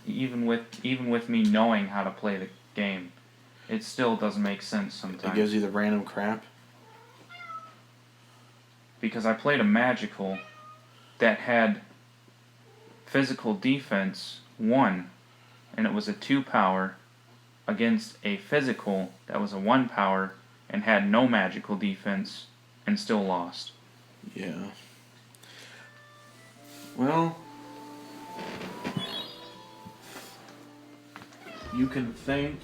even with me knowing how to play the game, it still doesn't make sense sometimes. It gives you the random crap? Because I played a magical that had physical defense 1, and it was a 2 power against a physical that was a 1 power and had no magical defense and still lost. Yeah. Well, you can think.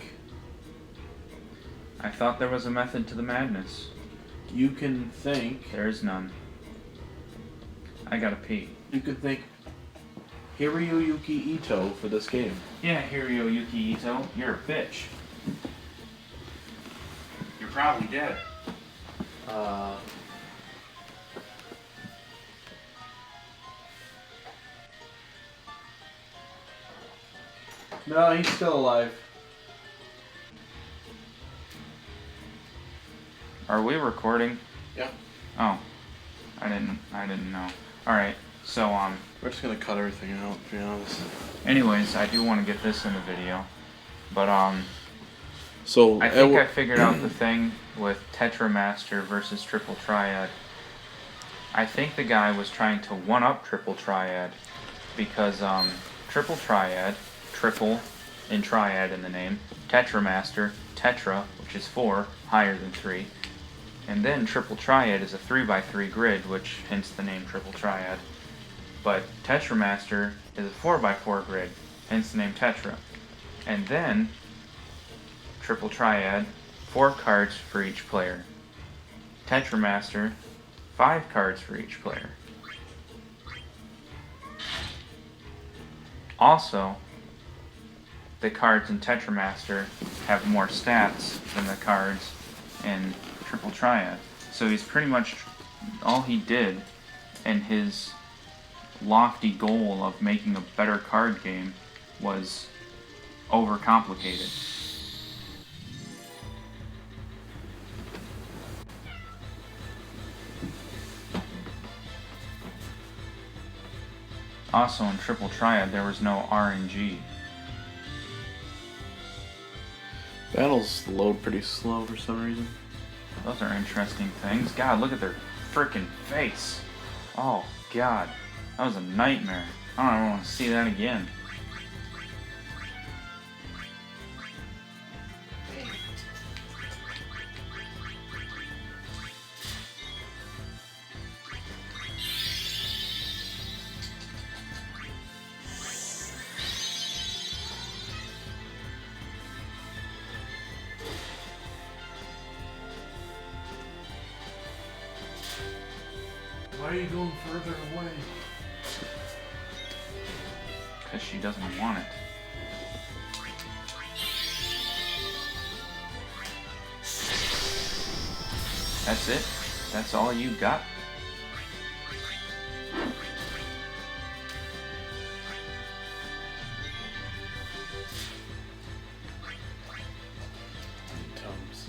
I thought there was a method to the madness. You can think. There is none. I gotta pee. You can think Hiroyuki Ito for this game. Yeah, Hiroyuki Ito, you're a bitch. You're probably dead. No, he's still alive. Are we recording? Yeah. Oh, I didn't know. All right, so we're just gonna cut everything out, to be honest. Anyways, I do want to get this in the video, but So I think I figured out the thing with Tetramaster versus Triple Triad. I think the guy was trying to one-up Triple Triad because Triple Triad, triple in Triad in the name, Tetramaster, Tetra, which is 4, higher than 3, and then Triple Triad is a 3x3 grid, which hence the name Triple Triad. But Tetramaster is a 4x4 grid, hence the name Tetra. And then Triple Triad, 4 cards for each player. Tetramaster, 5 cards for each player. Also, the cards in Tetramaster have more stats than the cards in Triple Triad. So he's pretty much, all he did in his lofty goal of making a better card game was overcomplicate it. Also in Triple Triad there was no RNG. Battles load pretty slow for some reason. Those are interesting things. God, look at their freaking face. Oh, God. That was a nightmare. I don't ever want to see that again. Why are you going further away? Because she doesn't want it. That's it? That's all you got? Tums.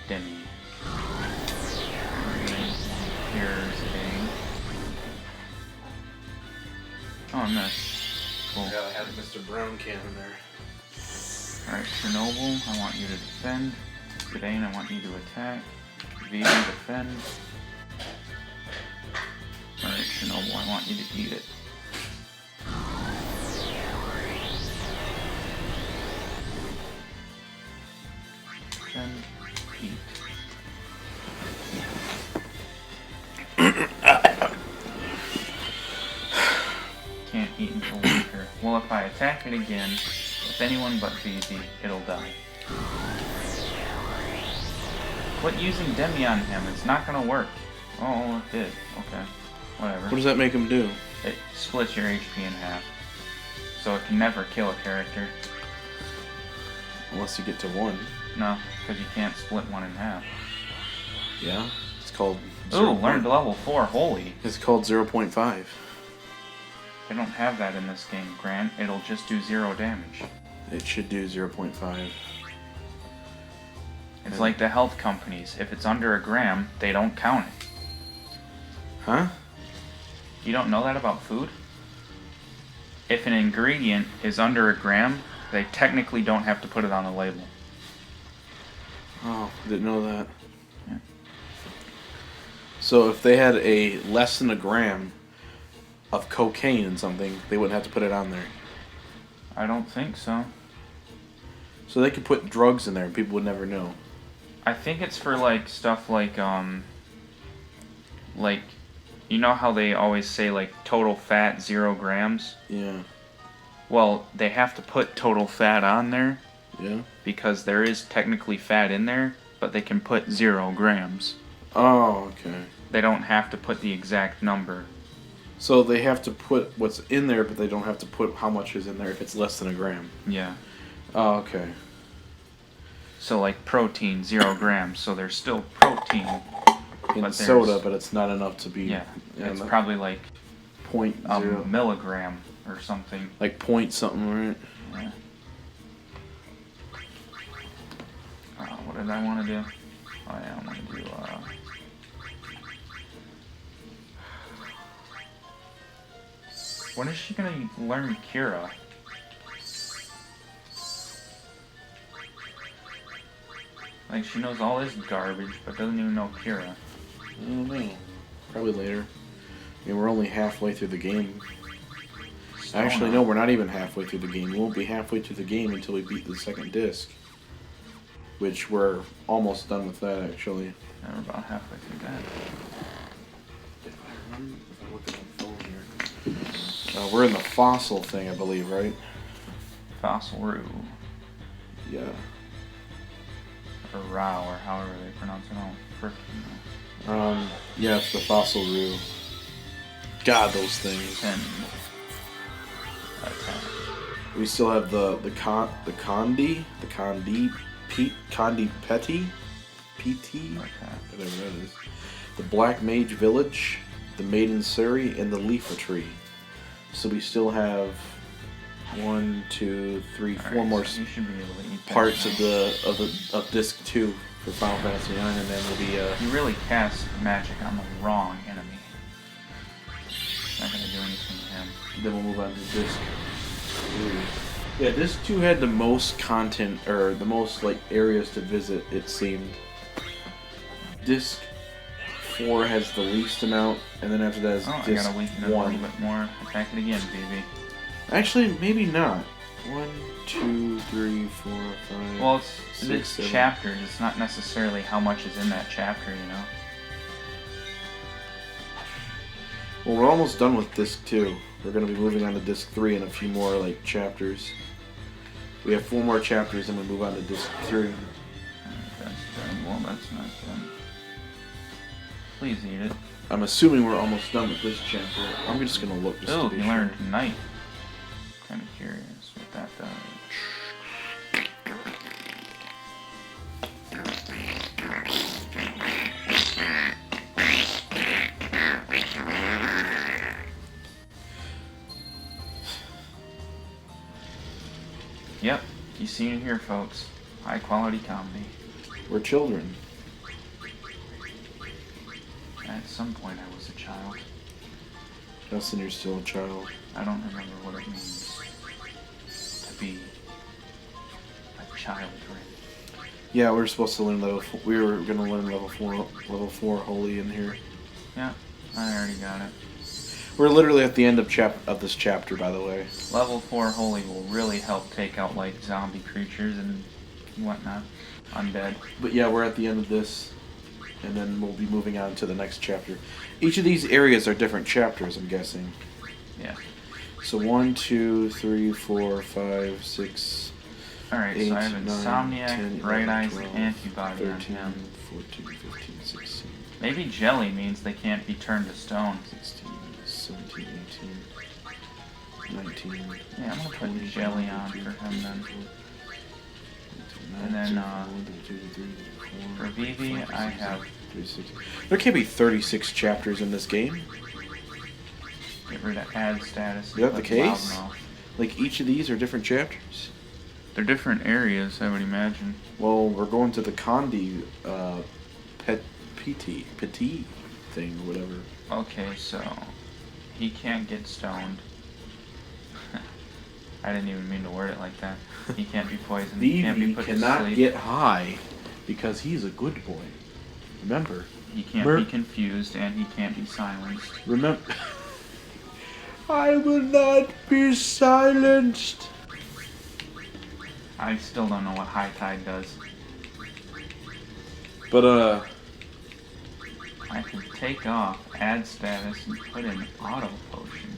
Demi. Here's a... Oh, I missed. Cool. I gotta have Mr. Brown cannon there. Alright, Chernobyl, I want you to defend. Zidane, I want you to attack. Vivi, defend. Alright, Chernobyl, I want you to eat it. Defend, eat. Can't eat until weaker. Well, if I attack it again, with anyone but Vivi, it'll die. Quit using Demi on him, it's not gonna work. Oh, it did. Okay. Whatever. What does that make him do? It splits your HP in half. So it can never kill a character. Unless you get to 1. No, because you can't split one in half. Yeah? It's called... Ooh, learned level 4, holy. It's called 0.5. They don't have that in this game, Grant. It'll just do 0 damage. It should do 0.5. It's like the health companies. If it's under a gram, they don't count it. Huh? You don't know that about food? If an ingredient is under a gram, they technically don't have to put it on the label. Oh, didn't know that. Yeah. So if they had a less than a gram of cocaine in something, they wouldn't have to put it on there. I don't think so. So they could put drugs in there and people would never know. I think it's for like stuff like you know how they always say like total fat 0 grams? Yeah. Well, they have to put total fat on there Yeah. because there is technically fat in there, but they can put 0 grams. Oh, okay. They don't have to put the exact number. So they have to put what's in there, but they don't have to put how much is in there if it's less than a gram. Yeah. Oh, okay. So like protein, 0 grams, so there's still protein. In But soda, there's- but it's not enough to be. Yeah. It's the probably like point a zero, milligram or something. like point something, right? Yeah. What did I want to do? Oh yeah, I want to do, when is she gonna learn Kira? Like, she knows all this garbage, but doesn't even know Kira. I don't know. Probably later. I mean, we're only halfway through the game. Actually, no, we're not even halfway through the game. We won't be halfway through the game until we beat the second disc. Which we're almost done with that, actually. Yeah, we're about halfway through that. If I remember, if I look at my phone here. We're in the fossil thing, I believe, right? Fossil Roo. Yeah. Or Rao, or however they pronounce it. Oh, frickin' know. Yeah, it's the fossil roo. God, those things. 10 attack. We still have the Condi Petty, PT, Attack. whatever that is. The Black Mage Village, the Maiden Suri, and the Leafa Tree. So we still have 1, 2, 3, 4 Alright, more so you should be able to eat that parts now. of disc 2 for Final Fantasy 9, and then we'll be You really cast magic on the wrong enemy. Not gonna do anything to him. then we'll move on to disc 3. Yeah, disc 2 had the most content, or the most like areas to visit, it seemed. Disc 4 has the least amount, and then after that is Oh, I disc gotta weaken it a 1. little bit more. Attack it again, baby. Actually, maybe not. 1, 2, 3, 4, 5. Well, it's 6, it's 7. chapters. It's not necessarily how much is in that chapter, you know? Well, we're almost done with disc 2. We're gonna be moving on to disc 3 in a few more like chapters. We have 4 more chapters, and we move on to disc 3. That's good. Well, that's not good. Please eat it. I'm assuming we're almost done with this chapter. I'm just gonna look just Oh, to be you sure. learned Knight. Kind of curious what that does. Yep, you seen it here, folks. High quality comedy. We're children. At some point, I was a child. Justin, you're still a child. I don't remember what it means to be a child. Yeah, we're supposed to learn level. We were gonna learn level 4 holy in here. Yeah, I already got it. We're literally at the end of this chapter, by the way. Level 4 holy will really help take out like zombie creatures and whatnot. Undead. But yeah, we're at the end of this, and then we'll be moving on to the next chapter. Each of these areas are different chapters, I'm guessing. Yeah. So 1, 2, 3, 4, 5, 6, Alright, 8, so I have 9, Insomniac, 10, Bright 11, Eyes, 12, Antibody on 13, him. 14, 15, 16, Maybe jelly means they can't be turned to stone. 16, 17, 18, 19. Yeah, I'm gonna put jelly on for him then. And then, for Vivi, I have... There can't be 36 chapters in this game. Get rid of ad status. Is that the put case? Loudmouth. Like, each of these are different chapters? They're different areas, I would imagine. Well, we're going to the Condi Petit thing, or whatever. Okay, so He can't get stoned. I didn't even mean to word it like that. He can't be poisoned. He can't be Vivi put to cannot sleep. get high because he's a good boy. Remember. He can't be confused, and he can't be silenced. Remember. I will not be silenced. I still don't know what High Tide does. But, I can take off, add status, and put in auto potion.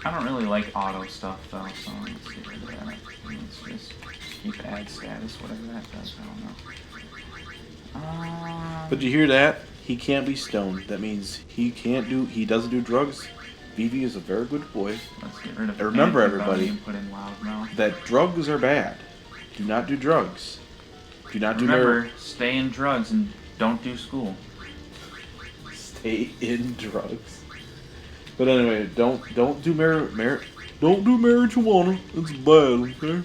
I don't really like auto stuff though, so let's get rid of that. Let's just keep add status, whatever that does, I don't know. Did you hear that? He can't be stoned. That means he doesn't do drugs. Vivi is a very good boy. Let's get rid of And remember, antibody everybody, and put in loudmouth. that drugs are bad. Do not do drugs. Do not do Remember, stay in drugs and don't do school. Stay in drugs. But anyway, don't do don't do marijuana. It's bad, okay?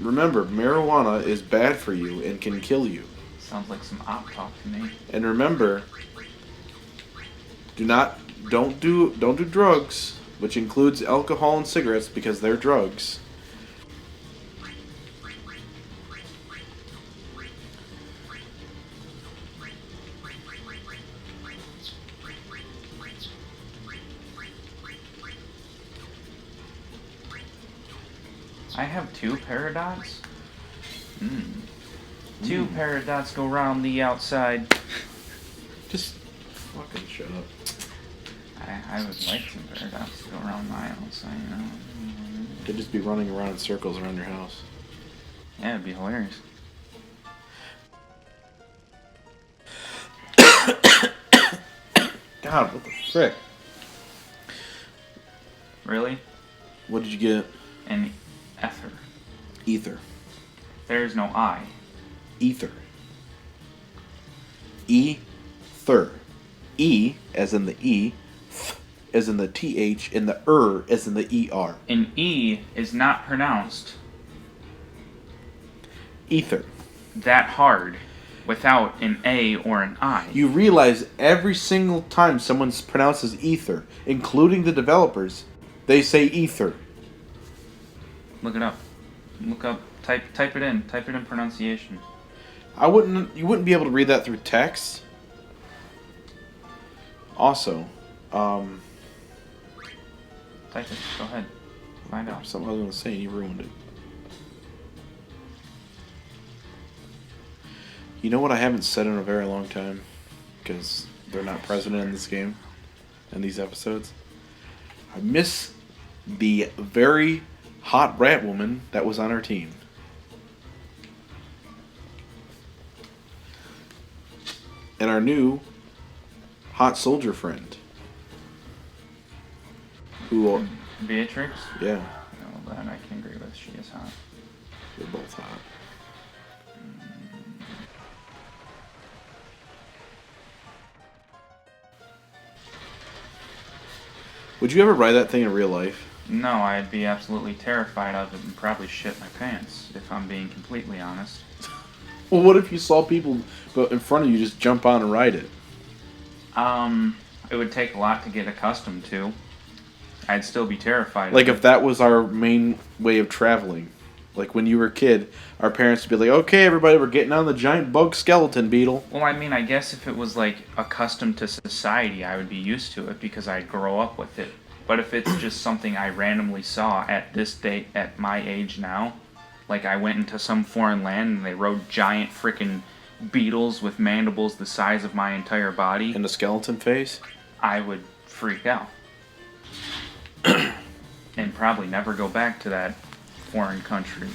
Remember, marijuana is bad for you and can kill you. Sounds like some op talk to me. And remember, don't do drugs, which includes alcohol and cigarettes because they're drugs. I have 2 paradots? Two paradots go round the outside. Just fucking shut up. I would like some paradots to go around my outside, you know. Could just be running around in circles around your house. Yeah, it'd be hilarious. God, what the frick? Really? What did you get? An ether. Ether. There's no I. Ether. Ether. E as in the E, th as in the TH, and the as in the ER. An E is not pronounced Ether. that hard without an A or an I. You realize every single time someone pronounces ether, including the developers, they say ether. Look it up. Look up. Type it in. Type it in pronunciation. You wouldn't be able to read that through text. Also, Type it. Go ahead. Find out. something I was going to say and you ruined it. You know what I haven't said in a very long time? Because they're not present in this game, in these episodes. I miss the very hot rat woman that was on our team. And our new hot soldier friend. Who, Beatrix? yeah, No, that I can agree with. She is hot. they're both hot. Would you ever ride that thing in real life? No, I'd be absolutely terrified of it and probably shit my pants, if I'm being completely honest. Well, what if you saw people in front of you just jump on and ride it? It would take a lot to get accustomed to. I'd still be terrified. Like of if that was our main way of traveling. Like when you were a kid, our parents would be like, okay, everybody, we're getting on the giant bug skeleton beetle. Well, I mean, I guess if it was like accustomed to society, I would be used to it because I'd grow up with it. But if it's just something I randomly saw at this date, at my age now, like I went into some foreign land and they rode giant freaking beetles with mandibles the size of my entire body, And a skeleton face? I would freak out. And probably never go back to that foreign country.